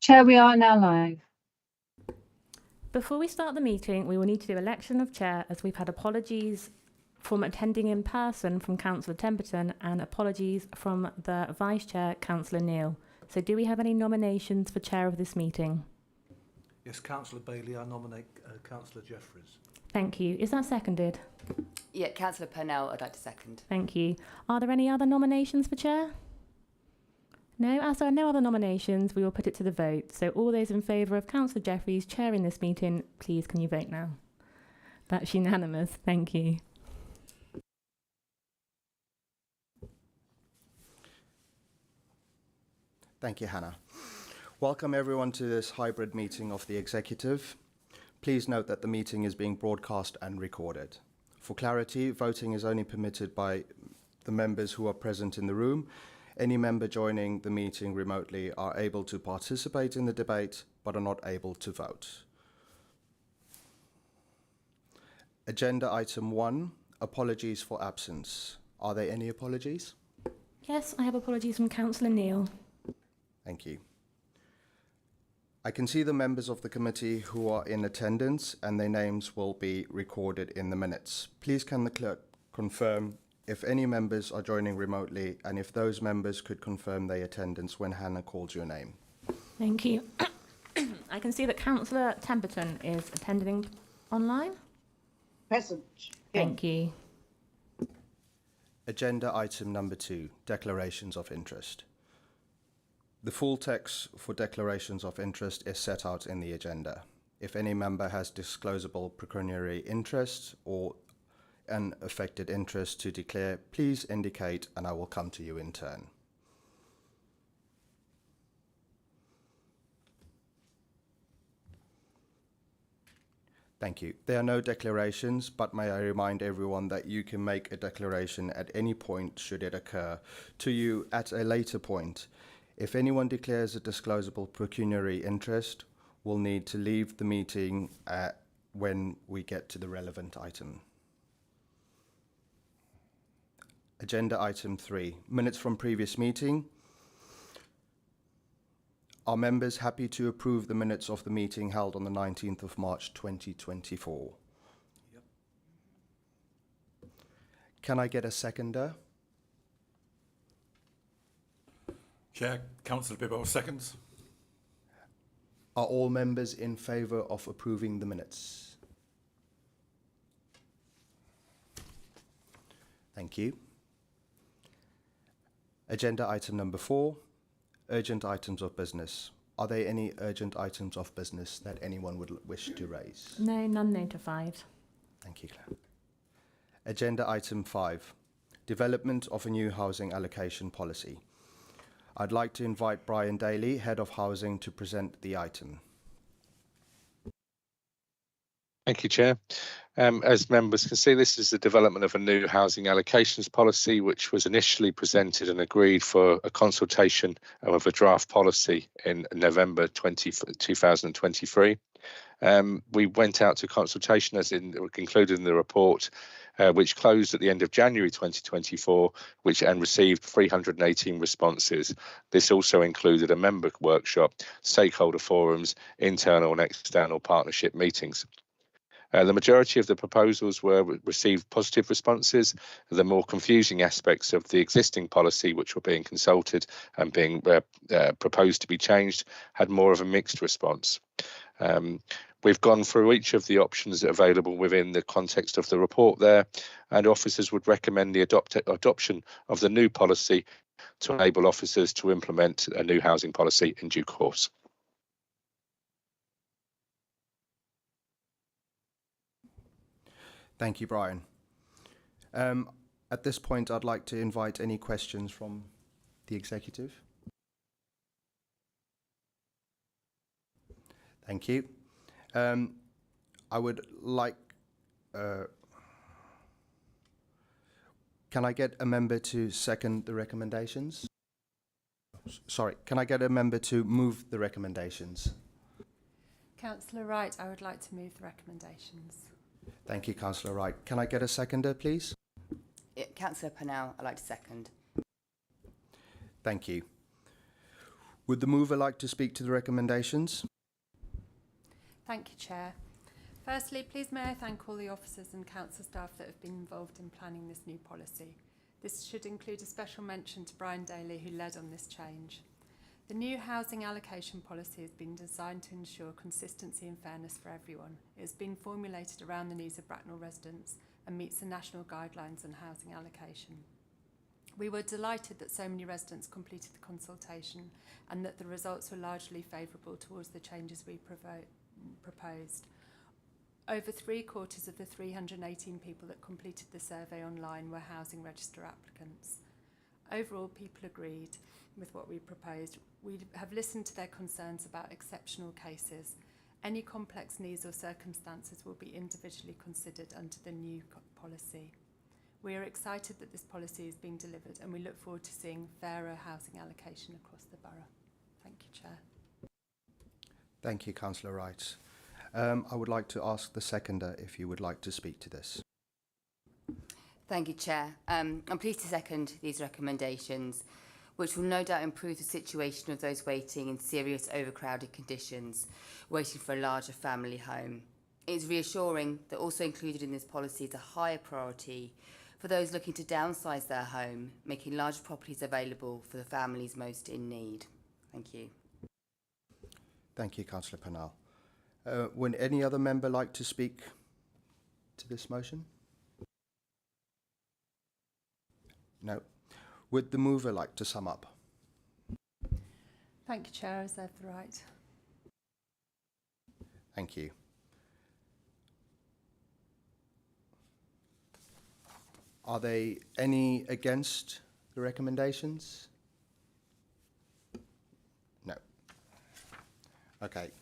Chair, we are now live. Before we start the meeting, we will need to do election of chair, as we've had apologies from attending in person from Councillor Temperton and apologies from the Vice Chair, Councillor Neil. So do we have any nominations for chair of this meeting? Yes, Councillor Bailey, I nominate Councillor Jeffries. Thank you. Is that seconded? Yeah, Councillor Purnell, I'd like to second. Thank you. Are there any other nominations for chair? No, as there are no other nominations, we will put it to the vote. So all those in favour of Councillor Jeffries chairing this meeting, please can you vote now? That's unanimous. Thank you. Thank you, Hannah. Welcome everyone to this hybrid meeting of the Executive. Please note that the meeting is being broadcast and recorded. For clarity, voting is only permitted by the members who are present in the room. Any member joining the meeting remotely are able to participate in the debate, but are not able to vote. Agenda item 1, apologies for absence. Are there any apologies? Yes, I have apologies from Councillor Neil. Thank you. I can see the members of the committee who are in attendance and their names will be recorded in the minutes. Please can the clerk confirm if any members are joining remotely and if those members could confirm their attendance when Hannah calls your name. Thank you. I can see that Councillor Temperton is attending online. Present. Thank you. Agenda item number 2, declarations of interest. The full text for declarations of interest is set out in the agenda. If any member has disclosable pecuniary interest or an affected interest to declare, please indicate and I will come to you in turn. Thank you. There are no declarations, but may I remind everyone that you can make a declaration at any point should it occur to you at a later point. If anyone declares a disclosable pecuniary interest, we'll need to leave the meeting when we get to the relevant item. Agenda item 3, minutes from previous meeting. Are members happy to approve the minutes of the meeting held on the 19th of March 2024? Yep. Can I get a seconder? Chair, Councillor Bibbo seconds. Are all members in favour of approving the minutes? Thank you. Agenda item number 4, urgent items of business. Are there any urgent items of business that anyone would wish to raise? No, none notified. Thank you, Claire. Agenda item 5, development of a new housing allocation policy. I'd like to invite Brian Daly, Head of Housing, to present the item. Thank you, Chair. As members can see, this is the development of a new housing allocations policy, which was initially presented and agreed for a consultation of a draft policy in November 2023. We went out to consultation, as included in the report, which closed at the end of January 2024, and received 318 responses. This also included a member workshop, stakeholder forums, internal and external partnership meetings. The majority of the proposals received positive responses. The more confusing aspects of the existing policy, which were being consulted and being proposed to be changed, had more of a mixed response. We've gone through each of the options that are available within the context of the report there, and officers would recommend the adoption of the new policy to enable officers to implement a new housing policy in due course. Thank you, Brian. At this point, I'd like to invite any questions from the executive. Thank you. I would like... can I get a member to second the recommendations? Sorry, can I get a member to move the recommendations? Councillor Wright, I would like to move the recommendations. Thank you, Councillor Wright. Can I get a seconder, please? Councillor Purnell, I'd like to second. Thank you. Would the mover like to speak to the recommendations? Thank you, Chair. Firstly, please may I thank all the officers and council staff that have been involved in planning this new policy. This should include a special mention to Brian Daly, who led on this change. The new housing allocation policy has been designed to ensure consistency and fairness for everyone. It has been formulated around the needs of Bracknell residents and meets the national guidelines on housing allocation. We were delighted that so many residents completed the consultation and that the results were largely favourable towards the changes we proposed. Over 3/4 of the 318 people that completed the survey online were housing register applicants. Overall, people agreed with what we proposed. We have listened to their concerns about exceptional cases. Any complex needs or circumstances will be individually considered under the new policy. We are excited that this policy is being delivered and we look forward to seeing fairer housing allocation across the borough. Thank you, Chair. Thank you, Councillor Wright. I would like to ask the seconder if you would like to speak to this. Thank you, Chair. I'm pleased to second these recommendations, which will no doubt improve the situation of those waiting in serious overcrowded conditions, waiting for a larger family home. It's reassuring that also included in this policy is a higher priority for those looking to downsize their home, making larger properties available for the families most in need. Thank you. Thank you, Councillor Pennell. Would any other member like to speak to this motion? No. Would the mover like to sum up? Thank you, Chair. I reserve the right. Thank you. Are there any against the recommendations? No. Okay.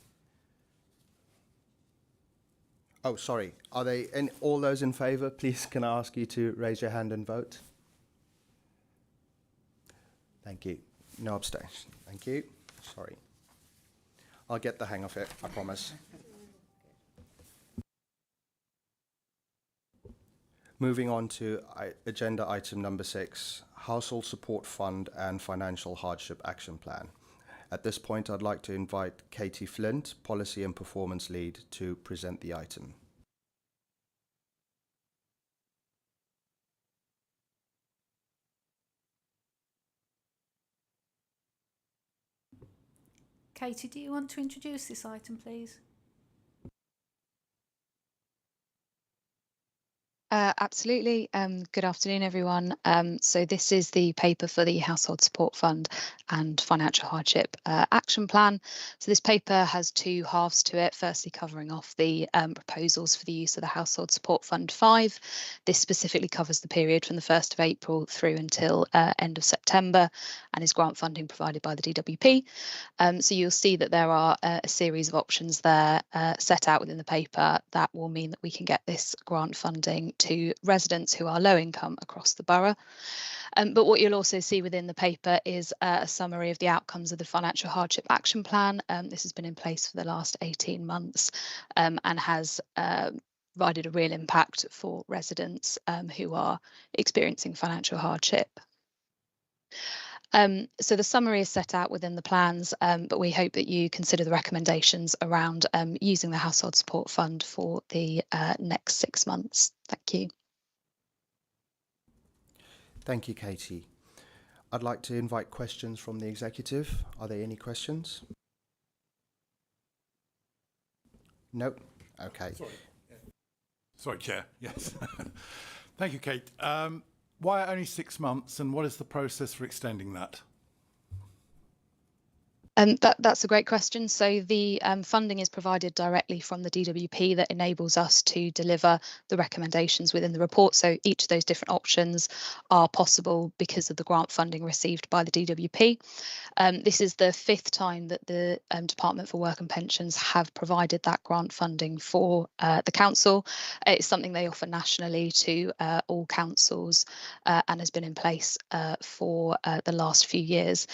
Oh, sorry. Are they all those in favour? Please, can I ask you to raise your hand and vote? Thank you. No abstention. Thank you. Sorry. I'll get the hang of it, I promise. Moving on to agenda item number 6, Household Support Fund and Financial Hardship Action Plan. At this point, I'd like to invite Katie Flint, Policy and Performance Lead, to present the item. Katie, do you want to introduce this item, please? Absolutely. Good afternoon, everyone. So this is the paper for the Household Support Fund and Financial Hardship Action Plan. So this paper has two halves to it. Firstly, covering off the proposals for the use of the Household Support Fund 5. This specifically covers the period from the 1st of April through until end of September and is grant funding provided by the DWP. So you'll see that there are a series of options there set out within the paper that will mean that we can get this grant funding to residents who are low income across the borough. But what you'll also see within the paper is a summary of the outcomes of the Financial Hardship Action Plan. This has been in place for the last 18 months and has provided a real impact for residents who are experiencing financial hardship. So the summary is set out within the plans, but we hope that you consider the recommendations around using the Household Support Fund for the next 6 months. Thank you. Thank you, Katie. I'd like to invite questions from the executive. Are there any questions? No? Okay. Sorry, Chair. Yes. Thank you, Kate. Why only 6 months, and what is the process for extending that? That's a great question. So the funding is provided directly from the DWP that enables us to deliver the recommendations within the report. So each of those different options are possible because of the grant funding received by the DWP. This is the 5th time that the Department for Work and Pensions have provided that grant funding for the council. It's something they offer nationally to all councils and has been in place for the last few years.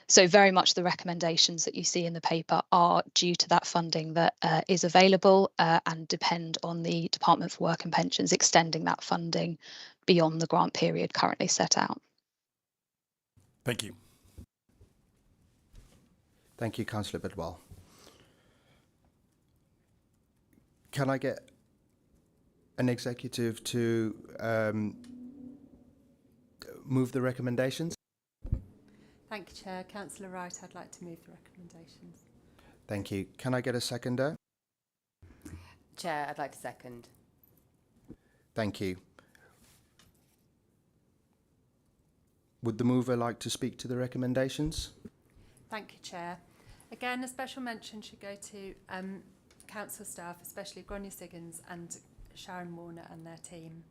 So very much the recommendations that you see in the paper are due to that funding that is available and depend on the Department for Work and Pensions extending that funding beyond the grant period currently set out. Thank you. Thank you, Councillor Bidwell. Can I get an executive to move the recommendations? Thank you, Chair. Councillor Wright, I'd like to move the recommendations. Thank you. Can I get a seconder? Chair, I'd like to second. Thank you. Would the mover like to speak to the recommendations? Thank you, Chair. Again, a special mention should go to council staff, especially Gráinne Siggins and Sharon Warner and their team.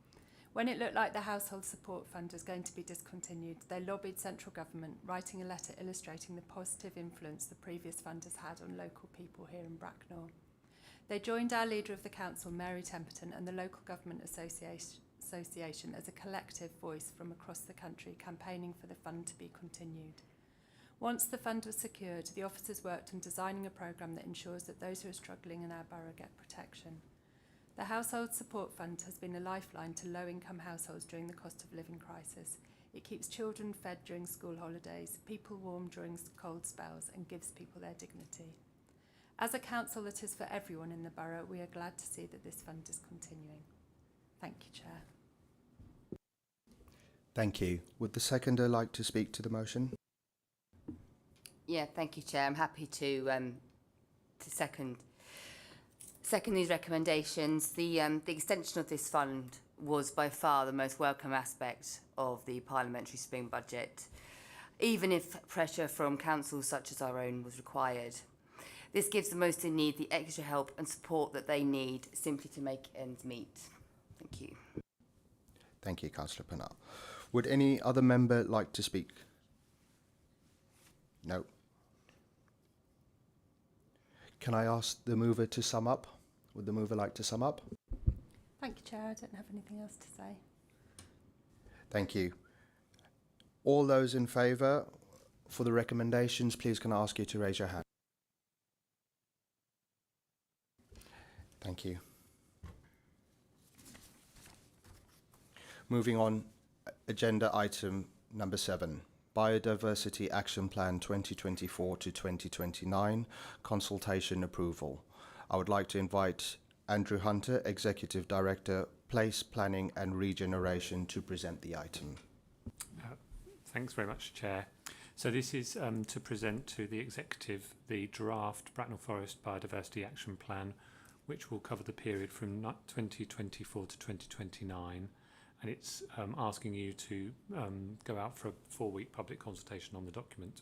When it looked like the Household Support Fund was going to be discontinued, they lobbied central government, writing a letter illustrating the positive influence the previous fund has had on local people here in Bracknell. They joined our leader of the council, Mary Temperton, and the Local Government Association as a collective voice from across the country campaigning for the fund to be continued. Once the fund was secured, the officers worked on designing a programme that ensures that those who are struggling in our borough get protection. The Household Support Fund has been a lifeline to low-income households during the cost of living crisis. It keeps children fed during school holidays, people warm during cold spells, and gives people their dignity. As a council that is for everyone in the borough, we are glad to see that this fund is continuing. Thank you, Chair. Thank you. Would the seconder like to speak to the motion? Yeah, thank you, Chair. I'm happy to second these recommendations. The extension of this fund was by far the most welcome aspect of the parliamentary spring budget, even if pressure from councils such as our own was required. This gives the most in need the extra help and support that they need simply to make ends meet. Thank you. Thank you, Councillor Pennell. Would any other member like to speak? No. Can I ask the mover to sum up? Would the mover like to sum up? Thank you, Chair. I don't have anything else to say. Thank you. All those in favour for the recommendations, please can I ask you to raise your hand? Thank you. Moving on, agenda item number 7. Biodiversity Action Plan 2024 to 2029, consultation approval. I would like to invite Andrew Hunter, Executive Director, Place Planning and Regeneration, to present the item. Thanks very much, Chair. So this is to present to the Executive the draft Bracknell Forest Biodiversity Action Plan, which will cover the period from 2024 to 2029. And it's asking you to go out for a 4-week public consultation on the document.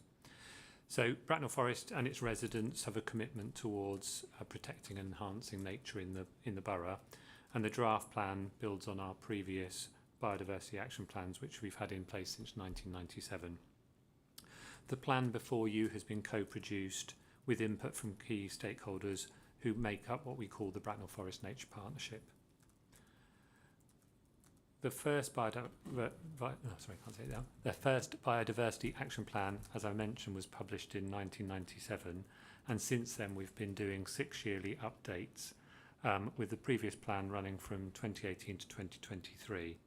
So Bracknell Forest and its residents have a commitment towards protecting and enhancing nature in the borough, and the draft plan builds on our previous biodiversity action plans which we've had in place since 1997. The plan before you has been co-produced with input from key stakeholders who make up what we call the Bracknell Forest Nature Partnership. The first biodiversity action plan, as I mentioned, was published in 1997, and since then we've been doing 6 yearly updates, with the previous plan running from 2018 to 2023.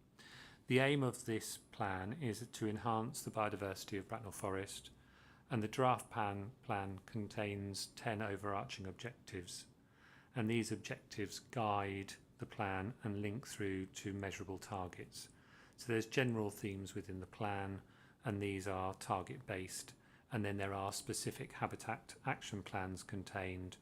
The aim of this plan is to enhance the biodiversity of Bracknell Forest, and the draft plan contains 10 overarching objectives, and these objectives guide the plan and link through to measurable targets. So there's general themes within the plan, and these are target based, and then there are specific habitat action plans contained,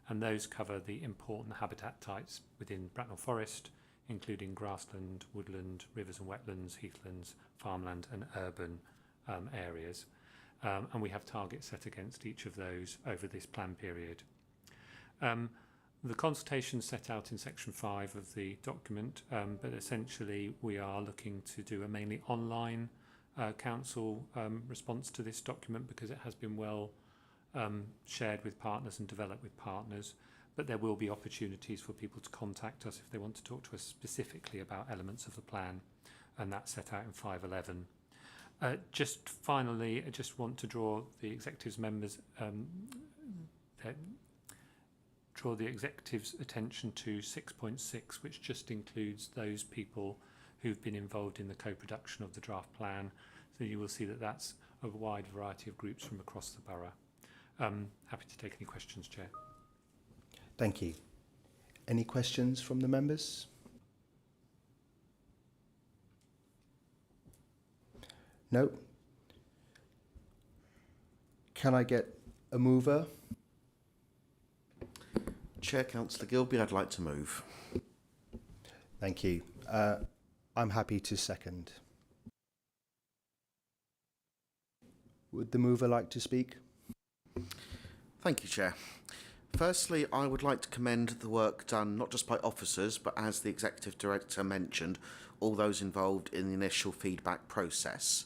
and those cover the important habitat types within Bracknell Forest, including grassland, woodland, rivers and wetlands, heathlands, farmland and urban areas. And we have targets set against each of those over this plan period. The consultation set out in section 5 of the document, but essentially we are looking to do a mainly online council response to this document because it has been well shared with partners and developed with partners, but there will be opportunities for people to contact us if they want to talk to us specifically about elements of the plan, and that's set out in 511. Just finally, I just want to draw the executive's members draw the executive's attention to 6.6, which just includes those people who've been involved in the co-production of the draft plan. So you will see that that's a wide variety of groups from across the borough. Happy to take any questions, Chair. Thank you. Any questions from the members? No? Can I get a mover? Chair, Councillor Gilby, I'd like to move. Thank you. I'm happy to second. Would the mover like to speak? Thank you, Chair. Firstly, I would like to commend the work done not just by officers, but as the Executive Director mentioned, all those involved in the initial feedback process.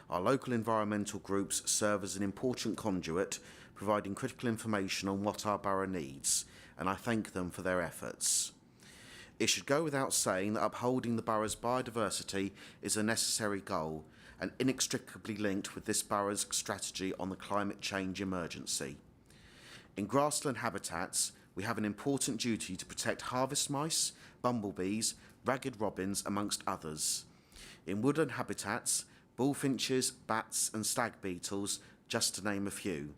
Our local environmental groups serve as an important conduit, providing critical information on what our borough needs, and I thank them for their efforts. It should go without saying that upholding the borough's biodiversity is a necessary goal and inextricably linked with this borough's strategy on the climate change emergency. In grassland habitats, we have an important duty to protect harvest mice, bumblebees, ragged robins, amongst others. In woodland habitats, bullfinches, bats and stag beetles, just to name a few.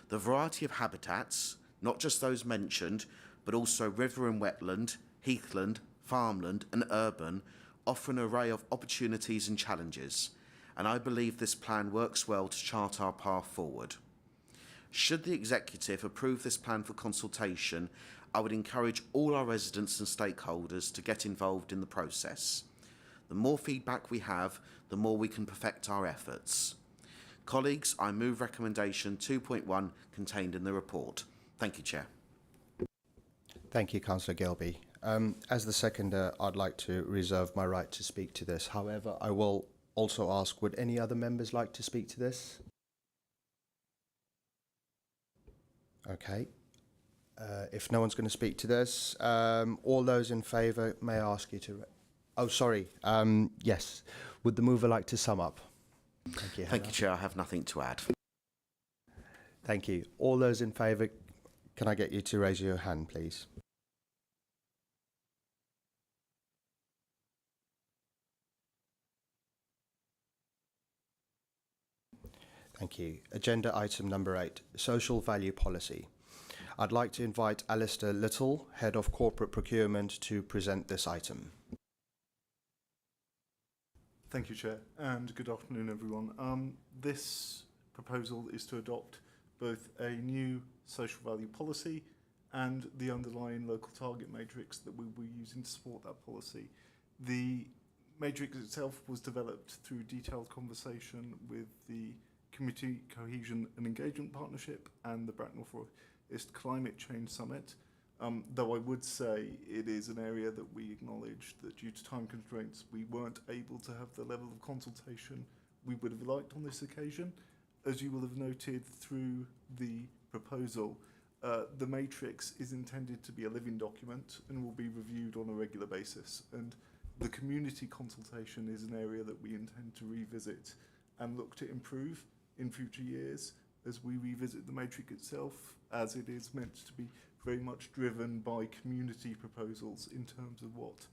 The variety of habitats, not just those mentioned, but also river and wetland, heathland, farmland and urban, offer an array of opportunities and challenges, and I believe this plan works well to chart our path forward. Should the Executive approve this plan for consultation, I would encourage all our residents and stakeholders to get involved in the process. The more feedback we have, the more we can perfect our efforts. Colleagues, I move recommendation 2.1 contained in the report. Thank you, Chair. Thank you, Councillor Gilby. As the seconder, I'd like to reserve my right to speak to this. However, I will also ask, would any other members like to speak to this? Okay. If no one's going to speak to this, all those in favour, may I ask you to... Oh, sorry. Yes. Would the mover like to sum up? Thank you. Thank you, Chair. I have nothing to add. Thank you. All those in favour, can I get you to raise your hand, please? Thank you. Agenda item number 8, social value policy. I'd like to invite Alistair Little, Head of Corporate Procurement, to present this item. Thank you, Chair, and good afternoon, everyone. This proposal is to adopt both a new social value policy and the underlying local target matrix that we will be using to support that policy. The matrix itself was developed through detailed conversation with the Community Cohesion and Engagement Partnership and the Bracknell Forest Climate Change Summit, though I would say it is an area that we acknowledge that due to time constraints we weren't able to have the level of consultation we would have liked on this occasion. As you will have noted through the proposal, the matrix is intended to be a living document and will be reviewed on a regular basis, and the community consultation is an area that we intend to revisit and look to improve in future years as we revisit the matrix itself, as it is meant to be very much driven by community proposals in terms of what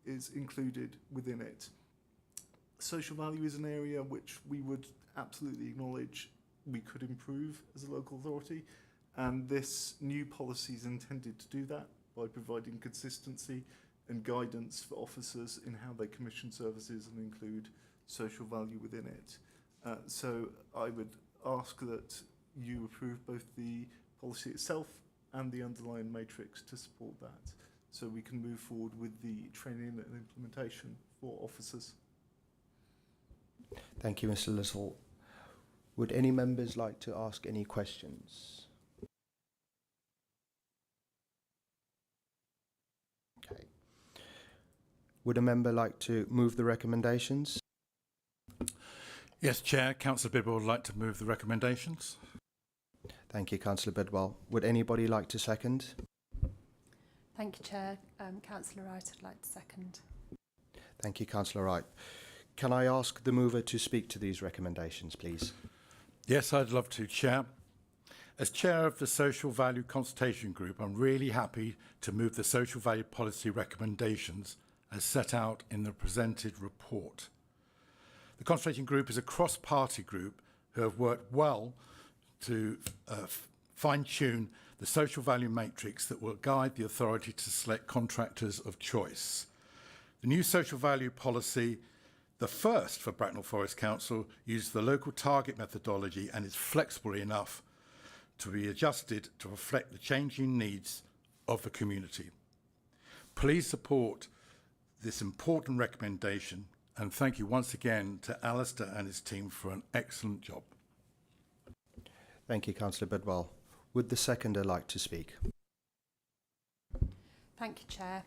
is included within it. Social value is an area which we would absolutely acknowledge we could improve as a local authority, and this new policy is intended to do that by providing consistency and guidance for officers in how they commission services and include social value within it. So I would ask that you approve both the policy itself and the underlying matrix to support that, so we can move forward with the training and implementation for officers. Thank you, Mr. Little. Would any members like to ask any questions? Okay. Would a member like to move the recommendations? Yes, Chair. Councillor Bidwell would like to move the recommendations. Thank you, Councillor Bidwell. Would anybody like to second? Thank you, Chair. Councillor Wright, I'd like to second. Thank you, Councillor Wright. Can I ask the mover to speak to these recommendations, please? Yes, I'd love to, Chair. As Chair of the Social Value Consultation Group, I'm really happy to move the social value policy recommendations as set out in the presented report. The Consultation Group is a cross-party group who have worked well to fine-tune the social value matrix that will guide the authority to select contractors of choice. The new social value policy, the first for Bracknell Forest Council, uses the local target methodology and is flexible enough to be adjusted to reflect the changing needs of the community. Please support this important recommendation, and thank you once again to Alistair and his team for an excellent job. Thank you, Councillor Bidwell. Would the seconder like to speak? Thank you, Chair.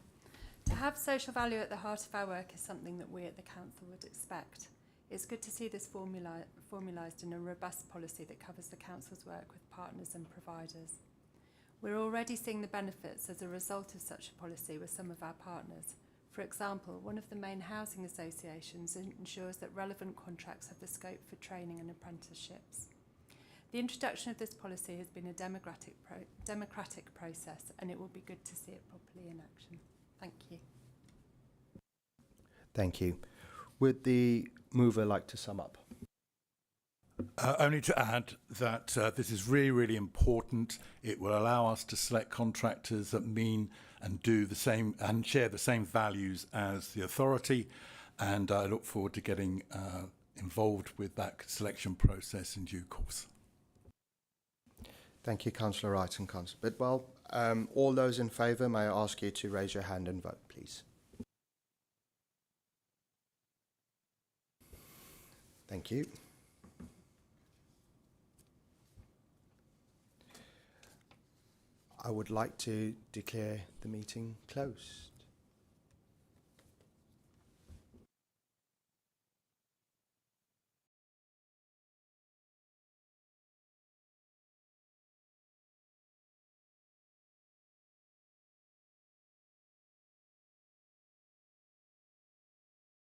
To have social value at the heart of our work is something that we at the Council would expect. It's good to see this formalised in a robust policy that covers the Council's work with partners and providers. We're already seeing the benefits as a result of such a policy with some of our partners. For example, one of the main housing associations ensures that relevant contracts have the scope for training and apprenticeships. The introduction of this policy has been a democratic process, and it will be good to see it properly in action. Thank you. Thank you. Would the mover like to sum up? Only to add that this is really, really important. It will allow us to select contractors that mean and do the same and share the same values as the authority, and I look forward to getting involved with that selection process in due course. Thank you, Councillor Wright and Councillor Bidwell. All those in favour, may I ask you to raise your hand and vote, please? Thank you. I would like to declare the meeting closed.